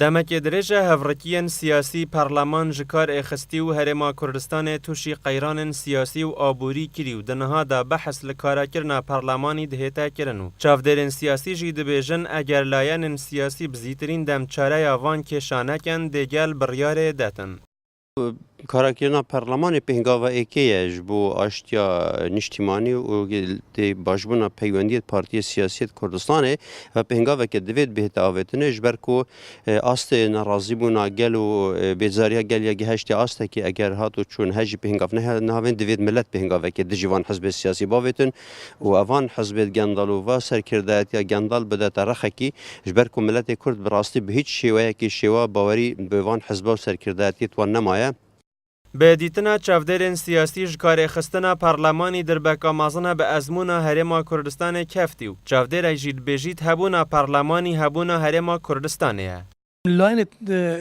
دمک درجه هفرکیان سیاسی پارلمان جکار اخستی و هرما کردستان توشی قیران سیاسی و آبوری کری و دنها دا بحث لکارا کرنا پارلمانی دهتا کرنو. چافدرین سیاسی جی دبیجن اگر لایان سیاسی بزیترین دم چاره آوان کشانکن دیگل بریار داتن. کاراکیرنا پارلمان پهنگاوا ایکیش بو آشتیا نیشتیمانی و دی باجبونا پیوندیت پارتی سیاسیت کردستانه و پهنگاوا که دوید بهت آویتنه جبر کو آست نرازی بونا گل و بیزاریا گل یا گهشت آسته که اگر هاتو چون هجی پهنگاف نهاوین دوید ملت پهنگاوا که دجوان حزب سیاسی باویتن و اوان حزب گندالو و سرکردایت یا گندال بدات رخکی جبر کو ملت کرد براستی به هیچ شیوه که شیوه باوری بوان حزب و سرکردایت و نمایه به دیتنا چافدرین سیاسی جکار خستنا پارلمانی در بکامازنا به ازمونا هرما کردستان کفتیو. چافدر جید بجید هبونا پارلمانی هبونا هرما کردستانه. لاين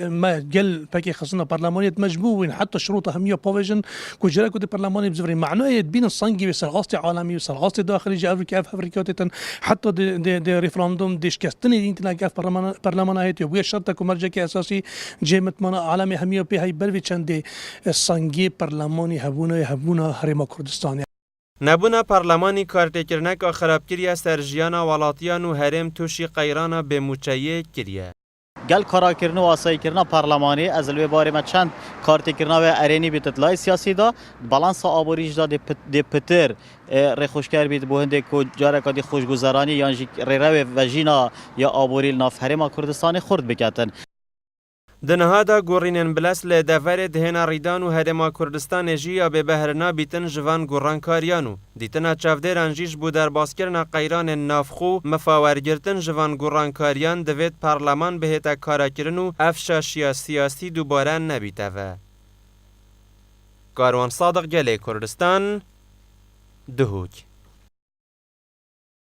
ما جل باكي خصنا برلمانية مجبوين حتى شروط أهمية بوفيجن كجرا كده برلماني بزفرين معناه بين الصنجي بسرعات عالمي وسرعات داخلي جا أفريقيا أفريقيا حتى دي ريفراندوم ديش كاستني دين تلاقي برلمانية يبغى شرطة كمرجع كأساسي جيمت منا عالمي أهمية بهاي بلوي چند الصنجي برلماني هبونا هرما كردستان. نبونا پارلمانی کارتکرنک خرابکریه سرجیانا ولاتیان و هرم توشی قیرانا به موچیه کریه. گل کارا کردن و آسایی کردن پارلمانی از الوی باری ما چند کارتی کردن و ارینی بیت لای سیاسی دا بالانس آبوریج دا دی پتر رخوشگر بیت بوهنده کو جاره کدی خوشگذرانی یا ریرو و جینا یا آبوری ناف هرما کردستان خورد بکتن. دنهادا گورینن بلس لدفر دهنا ریدان و هرما کردستان جیا به بهرنا بیتن جوان گورانکاریانو دیتنا چافدران جیش بو در باسکرنا قیران نافخو مفاورگرتن جوان گورانکاریان دوید پارلمان بهتا کارا کرنو افشاشیا سیاسی دوباره نبیته و کاروان صادق گله کردستان دهوک